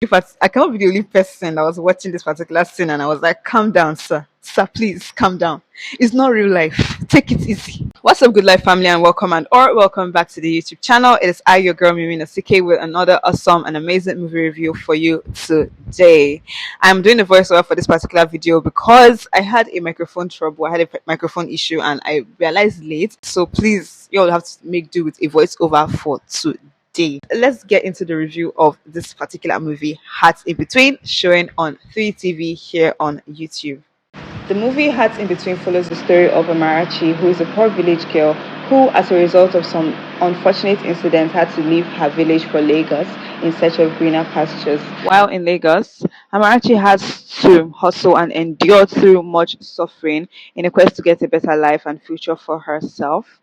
In fact, I cannot be the only person that was watching this particular scene and I was like, calm down, sir. Sir, please calm down. It's not real life. Take it easy. What's up, good life family, and welcome back to the YouTube channel. It is I, your girl Mimi CK, with another awesome and amazing movie review for you today. I'm doing the voiceover for this particular video because I had a microphone trouble. I had a microphone issue and I realized late. So please, you all have to make do with a voiceover for today. Let's get into the review of this particular movie, Hearts in Between, showing on 3TV here on YouTube. The movie Hearts in Between follows the story of Amarachi, who is a poor village girl who, as a result of some unfortunate incidents, had to leave her village for Lagos in search of greener pastures. While in Lagos, Amarachi has to hustle and endure through much suffering in a quest to get a better life and future for herself.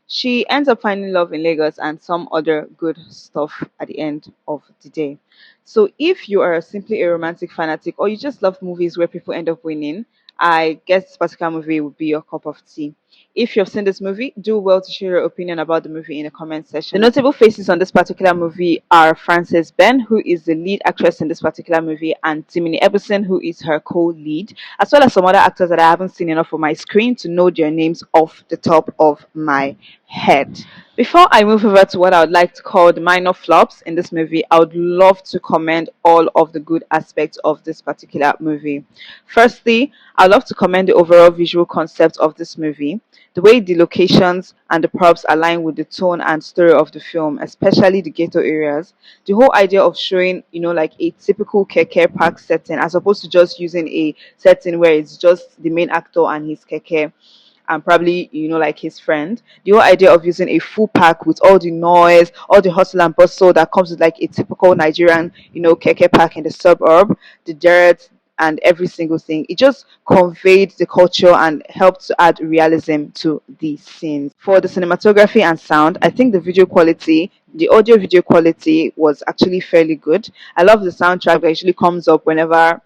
She ends up finding love in Lagos and some other good stuff at the end of the day. So, if you are simply a romantic fanatic or you just love movies where people end up winning, I guess this particular movie would be your cup of tea. If you've seen this movie, do well to share your opinion about the movie in the comment section. The notable faces on this particular movie are Frances Ben, who is the lead actress in this particular movie, and Timini Egbuson, who is her co-lead, as well as some other actors that I haven't seen enough on my screen to know their names off the top of my head. Before I move over to what I would like to call the minor flops in this movie, I would love to commend all of the good aspects of this particular movie. Firstly, I'd love to commend the overall visual concept of this movie, the way the locations and the props align with the tone and story of the film, especially the ghetto areas. The whole idea of showing, like a typical keke park setting, as opposed to just using a setting where it's just the main actor and his keke and probably like his friend. The whole idea of using a full pack with all the noise, all the hustle and bustle that comes with like a typical Nigerian keke park in the suburb, the dirt and every single thing, it just conveyed the culture and helped to add realism to the scenes. For the cinematography and sound, I think the audio video quality was actually fairly good. I love the soundtrack that usually comes up whenever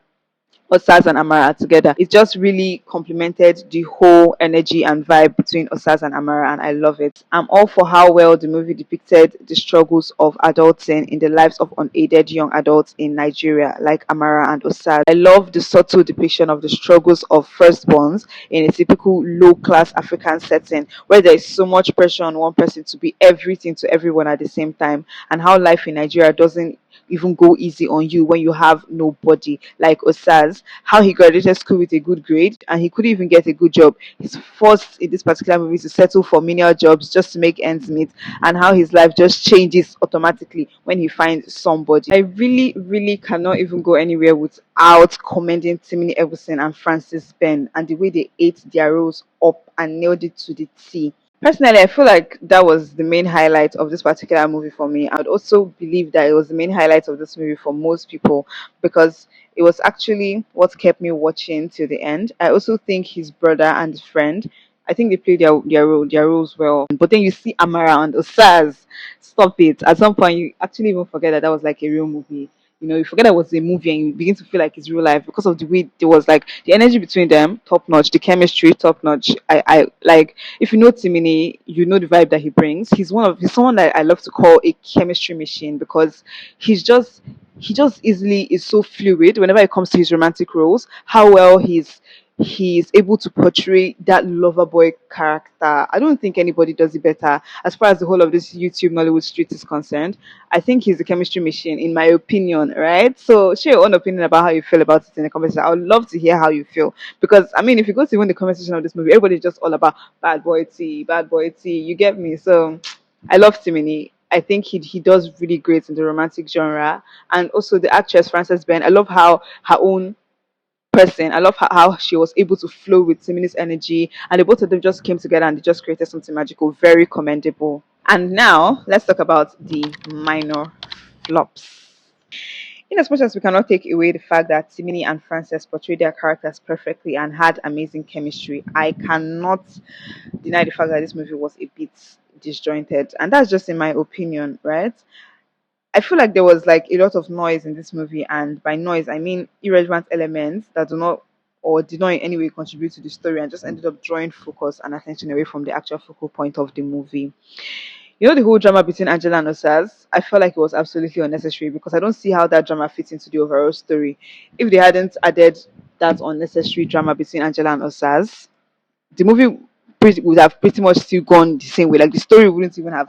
Osas and Amara together. It just really complemented the whole energy and vibe between Osas and Amara, and I love it. I'm all for how well the movie depicted the struggles of adulting in the lives of unaided young adults in Nigeria, like Amara and Osas. I love the subtle depiction of the struggles of firstborns in a typical low class African setting where there is so much pressure on one person to be everything to everyone at the same time, and how life in Nigeria doesn't even go easy on you when you have nobody, like Osas, how he graduated school with a good grade and he couldn't even get a good job. He's forced in this particular movie to settle for menial jobs just to make ends meet, and how his life just changes automatically when he finds somebody. I really, really cannot even go anywhere without commending Timini Egbuson and Francis Ben and the way they ate their roles up and nailed it to the T. Personally, I feel like that was the main highlight of this particular movie for me. I would also believe that it was the main highlight of this movie for most people because it was actually what kept me watching till the end. I also think his brother and his friend, I think they played their roles well. But then you see Amara and Osaz, stop it. At some point, you actually even forget that that was like a real movie. You forget that it was a movie and you begin to feel like it's real life because of the way there was like the energy between them, top notch, the chemistry, top notch. I like, if you know Timini, you know the vibe that he brings. He's someone that I love to call a chemistry machine because he's just he just easily is so fluid whenever it comes to his romantic roles. How well he's able to portray that lover boy character. I don't think anybody does it better as far as the whole of this YouTube Nollywood street is concerned. I think he's a chemistry machine, in my opinion, right? So share your own opinion about how you feel about it in the comment section. I would love to hear how you feel because I mean, if you go to even the comment section of this movie, everybody's just all about bad boy T. You get me? So I love Timini. I think he does really great in the romantic genre, and also the actress Frances Ben. I love how her own person. I love how she was able to flow with Timini's energy, and the both of them just came together and they just created something magical. Very commendable. And now let's talk about the minor flops. In as much as we cannot take away the fact that Timini and Frances portrayed their characters perfectly and had amazing chemistry, I cannot deny the fact that this movie was a bit disjointed. And that's just in my opinion, right? I feel like there was like a lot of noise in this movie, and by noise I mean irrelevant elements that do not or did not in any way contribute to the story and just ended up drawing focus and attention away from the actual focal point of the movie. You know the whole drama between Angela and Osas? I felt like it was absolutely unnecessary because I don't see how that drama fits into the overall story. If they hadn't added that unnecessary drama between Angela and Osas, the movie would have pretty much still gone the same way. Like the story wouldn't even have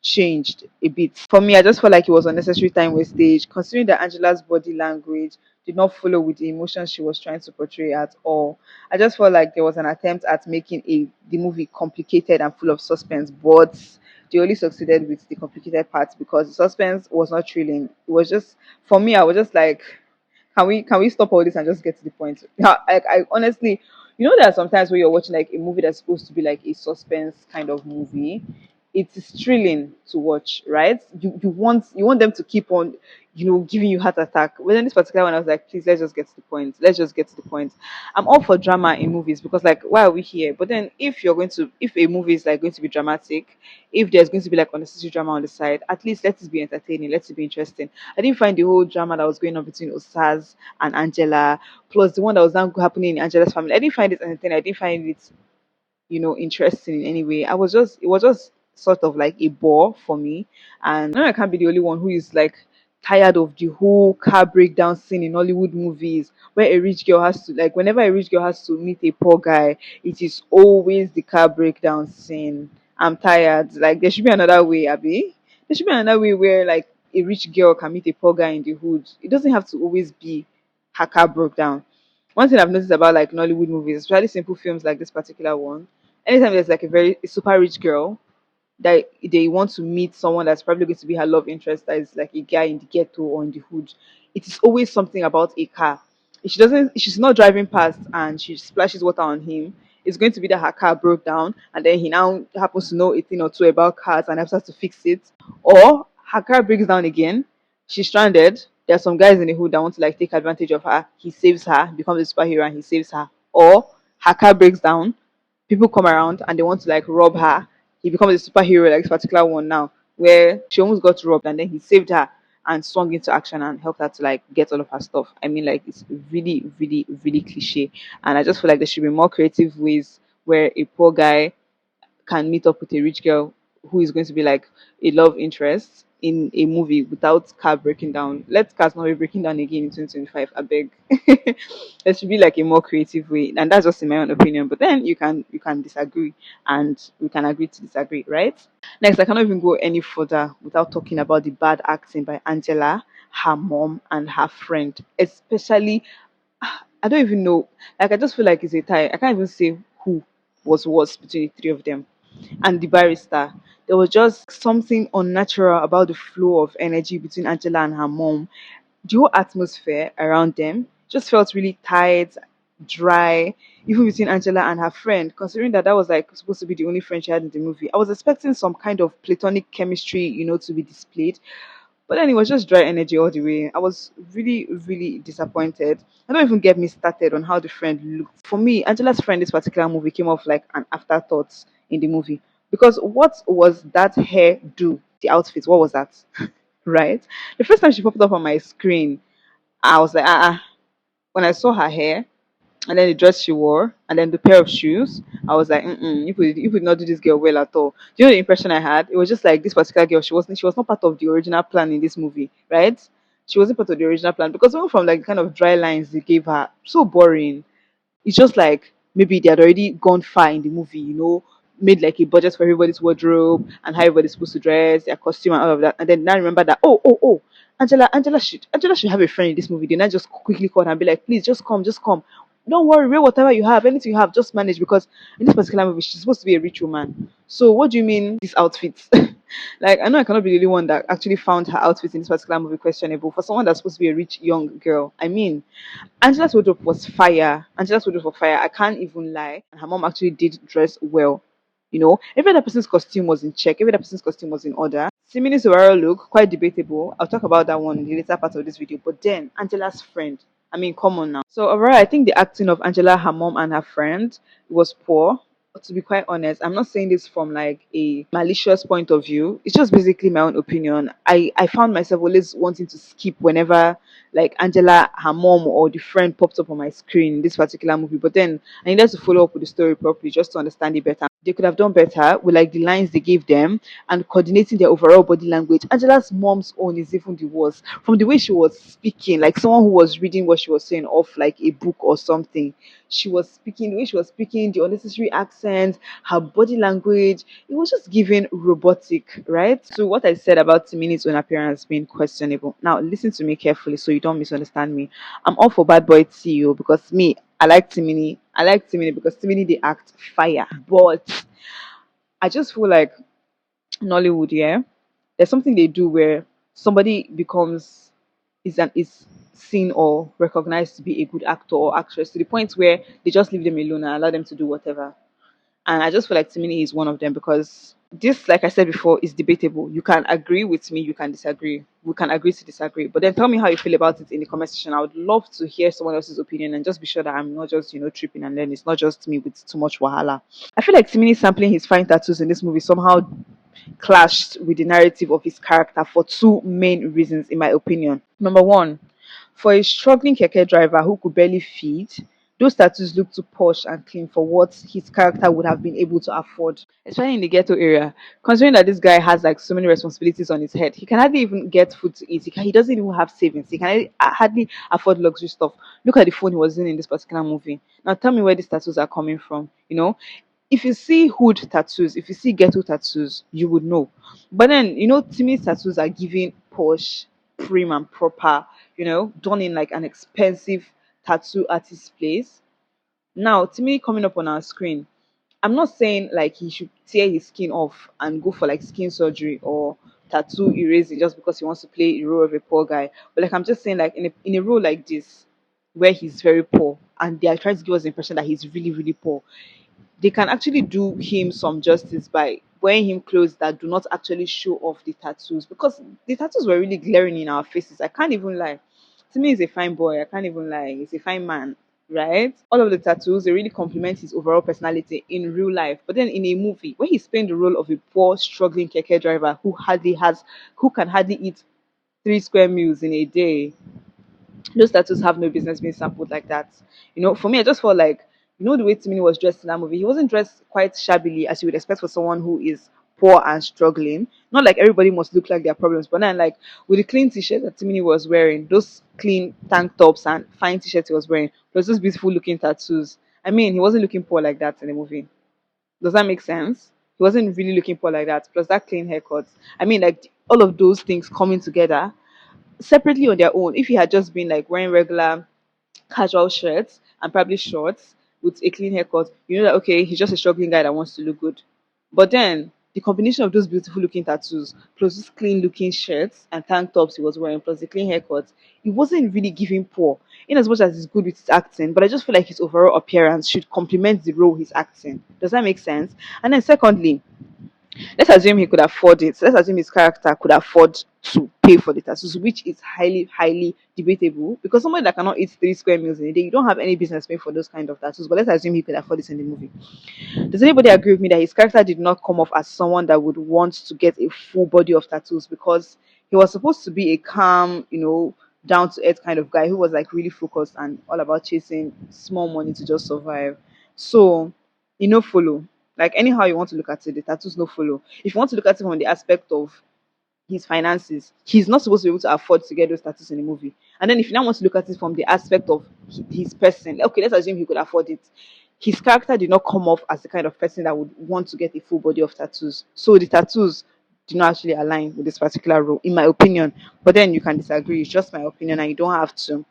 changed a bit. For me, I just felt like it was unnecessary time wastage, considering that Angela's body language did not follow with the emotions she was trying to portray at all. I just felt like there was an attempt at making the movie complicated and full of suspense, but they only succeeded with the complicated parts because the suspense was not thrilling. It was just, for me, I was just like, can we stop all this and just get to the point? I honestly, there are sometimes where you're watching like a movie that's supposed to be like a suspense kind of movie. It is thrilling to watch, right? You want them to keep on, giving you heart attack. But then this particular one, I was like, please, let's just get to the point. Let's just get to the point. I'm all for drama in movies because, like, why are we here? But then, if a movie is like going to be dramatic, if there's going to be like unnecessary drama on the side, at least let it be entertaining, let it be interesting. I didn't find the whole drama that was going on between Osaz and Angela, plus the one that was now happening in Angela's family. I didn't find it entertaining. I didn't find it, interesting in any way. It was just sort of like a bore for me. And I know I can't be the only one who is like tired of the whole car breakdown scene in Hollywood movies where a rich girl has to, like, whenever a rich girl has to meet a poor guy, it is always the car breakdown scene. I'm tired. Like there should be another way, Abby. There should be another way where like a rich girl can meet a poor guy in the hood. It doesn't have to always be her car broke down. One thing I've noticed about like Nollywood movies, especially simple films like this particular one, anytime there's like a super rich girl that they want to meet someone that's probably going to be her love interest, that is like a guy in the ghetto or in the hood, it is always something about a car. If she's not driving past and she splashes water on him, it's going to be that her car broke down and then he now happens to know a thing or two about cars and has to fix it. Or her car breaks down again, she's stranded. There are some guys in the hood that want to like take advantage of her. He saves her, becomes a superhero, and he saves her. Or her car breaks down, people come around and they want to like rob her. He becomes a superhero, like this particular one now, where she almost got robbed and then he saved her and swung into action and helped her to like get all of her stuff. I mean, like it's really, really, really cliche. And I just feel like there should be more creative ways where a poor guy can meet up with a rich girl who is going to be like a love interest in a movie without car breaking down. Let cars not be breaking down again in 2025. I beg. There should be like a more creative way, and that's just in my own opinion. But then you can disagree, and we can agree to disagree, right? Next, I cannot even go any further without talking about the bad acting by Angela, her mom, and her friend, especially. I don't even know. Like I just feel like it's a tie. I can't even say who was worse between the three of them and the barrister. There was just something unnatural about the flow of energy between Angela and her mom. The whole atmosphere around them just felt really tight, dry, even between Angela and her friend, considering that that was like supposed to be the only friend she had in the movie. I was expecting some kind of platonic chemistry, to be displayed, but then it was just dry energy all the way. I was really, really disappointed. I don't even get me started on how the friend looked. For me, Angela's friend, this particular movie came off like an afterthought in the movie. Because what was that hair do? The outfit, what was that? Right? The first time she popped up on my screen, I was like, when I saw her hair, and then the dress she wore, and then the pair of shoes, I was like, you could not do this girl well at all. Do you know the impression I had? It was just like this particular girl. She was not part of the original plan in this movie, right? She wasn't part of the original plan because even from like the kind of dry lines they gave her, so boring. It's just like maybe they had already gone far in the movie, made like a budget for everybody's wardrobe and how everybody's supposed to dress, their costume and all of that. And then now remember that, oh, Angela should have a friend in this movie. Then I just quickly call her and be like, please just come, just come. Don't worry, wear whatever you have, anything you have, just manage because in this particular movie she's supposed to be a rich woman. So what do you mean these outfits? Like I know I cannot be the only one that actually found her outfit in this particular movie questionable for someone that's supposed to be a rich young girl. I mean, Angela's wardrobe was fire. Angela's wardrobe was fire. I can't even lie. And her mom actually did dress well. Every other person's costume was in check. Every other person's costume was in order. Timini's overall look, quite debatable. I'll talk about that one in the later part of this video. But then, Angela's friend. I mean, come on now. So overall, I think the acting of Angela, her mom, and her friend was poor. To be quite honest, I'm not saying this from like a malicious point of view. It's just basically my own opinion. I found myself always wanting to skip whenever like Angela, her mom, or the friend popped up on my screen in this particular movie. But then I needed to follow up with the story properly just to understand it better. they could have done better with like the lines they gave them and coordinating their overall body language. Angela's mom's own is even the worst. From the way she was speaking, like someone who was reading what she was saying off like a book or something. She was speaking, the way she was speaking, the unnecessary accent, her body language, it was just giving robotic, right? So what I said about Timini's own appearance being questionable. Now listen to me carefully so you don't misunderstand me. I'm all for Bad Boy CEO because me, I like Timini. I like Timini because Timini they act fire. But I just feel like Nollywood, yeah, there's something they do where somebody becomes is seen or recognized to be a good actor or actress to the point where they just leave them alone and allow them to do whatever. And I just feel like Timini is one of them because this, like I said before, is debatable. You can agree with me, you can disagree. We can agree to disagree. But then tell me how you feel about it in the comment section. I would love to hear someone else's opinion and just be sure that I'm not just, tripping and then it's not just me with too much wahala. I feel like Timini sampling his fine tattoos in this movie somehow clashed with the narrative of his character for two main reasons, in my opinion. Number one, for a struggling keke driver who could barely feed, those tattoos look too posh and clean for what his character would have been able to afford, especially in the ghetto area. Considering that this guy has like so many responsibilities on his head, he can hardly even get food to eat. He doesn't even have savings. He can hardly afford luxury stuff. Look at the phone he was in this particular movie. Now tell me where these tattoos are coming from. If you see hood tattoos, if you see ghetto tattoos, you would know. But then, Timmy's tattoos are giving posh, prim and proper, done in like an expensive tattoo artist place. Now, Timmy coming up on our screen, I'm not saying like he should tear his skin off and go for like skin surgery or tattoo erasing just because he wants to play a role of a poor guy. But like I'm just saying, like in a role like this, where he's very poor and they are trying to give us the impression that he's really, really poor, they can actually do him some justice by wearing him clothes that do not actually show off the tattoos because the tattoos were really glaring in our faces. I can't even lie. To me, he's a fine boy. I can't even lie. He's a fine man, right? All of the tattoos they really complement his overall personality in real life. But then in a movie where he's playing the role of a poor, struggling keke driver who can hardly eat 3 square meals in a day, those tattoos have no business being sampled like that. For me, I just felt like, the way Timini was dressed in that movie, he wasn't dressed quite shabbily as you would expect for someone who is poor and struggling. Not like everybody must look like their problems, but then like with the clean t-shirt that Timini was wearing, those clean tank tops and fine t-shirts he was wearing, plus those beautiful looking tattoos. I mean, he wasn't looking poor like that in the movie. Does that make sense? He wasn't really looking poor like that. Plus that clean haircut. I mean, like all of those things coming together separately on their own. If he had just been like wearing regular casual shirts and probably shorts with a clean haircut, you know that okay, he's just a struggling guy that wants to look good. But then the combination of those beautiful looking tattoos plus those clean looking shirts and tank tops he was wearing plus the clean haircut, it wasn't really giving poor. In as much as he's good with his acting, but I just feel like his overall appearance should complement the role he's acting. Does that make sense? And then secondly, let's assume he could afford it. Let's assume his character could afford to pay for the tattoos, which is highly, highly debatable because somebody that cannot eat 3 square meals in a day, you don't have any business paying for those kind of tattoos. But let's assume he could afford it in the movie. Does anybody agree with me that his character did not come off as someone that would want to get a full body of tattoos because he was supposed to be a calm, down to earth kind of guy who was like really focused and all about chasing small money to just survive. So, follow. Like anyhow you want to look at it, the tattoos no follow. If you want to look at it from the aspect of his finances, he's not supposed to be able to afford to get those tattoos in the movie. And then if you now want to look at it from the aspect of his person, okay, let's assume he could afford it. His character did not come off as the kind of person that would want to get a full body of tattoos. So the tattoos do not actually align with this particular role, in my opinion. But then you can disagree. It's just my opinion, and you don't have to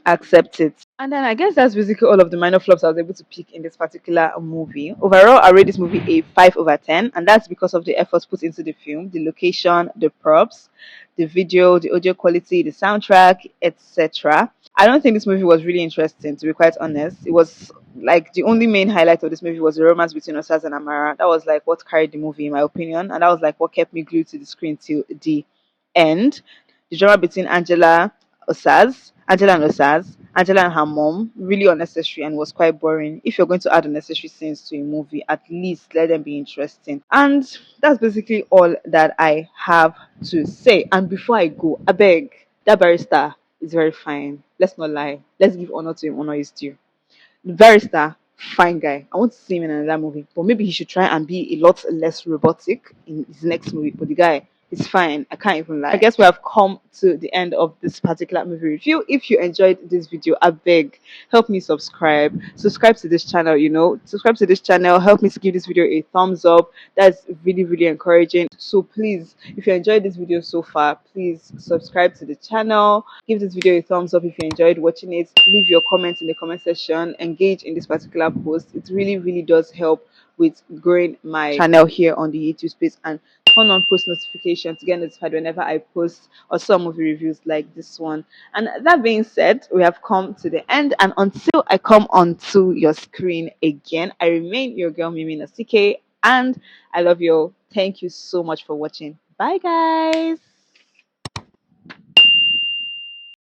accept it. And then I guess that's basically all of the minor flops I was able to pick in this particular movie. Overall, I rate this movie a 5 over 10, and that's because of the efforts put into the film, the location, the props, the video, the audio quality, the soundtrack, etc. I don't think this movie was really interesting, to be quite honest. It was like the only main highlight of this movie was the romance between Osas and Amara. That was like what carried the movie, in my opinion, and that was like what kept me glued to the screen till the end. The drama between Angela and Osas, Angela and her mom, really unnecessary and was quite boring. If you're going to add unnecessary scenes to a movie, at least let them be interesting. And that's basically all that I have to say. And before I go, I beg, that barrister is very fine. Let's not lie. Let's give honor to him, honor is due. The barrister, fine guy. I want to see him in another movie, but maybe he should try and be a lot less robotic in his next movie. But the guy is fine. I can't even lie. I guess we have come to the end of this particular movie review. If you enjoyed this video, I beg, help me subscribe. Subscribe to this channel, subscribe to this channel. Help me to give this video a thumbs up. That's really, really encouraging. So please, if you enjoyed this video so far, please subscribe to the channel. Give this video a thumbs up if you enjoyed watching it. Leave your comments in the comment section. Engage in this particular post. It really, really does help with growing my channel here on the YouTube space, and turn on post notifications to get notified whenever I post or some movie reviews like this one. And that being said, we have come to the end, and until I come onto your screen again, I remain your girl Mimi Nasike, and I love you all. Thank you so much for watching. Bye guys.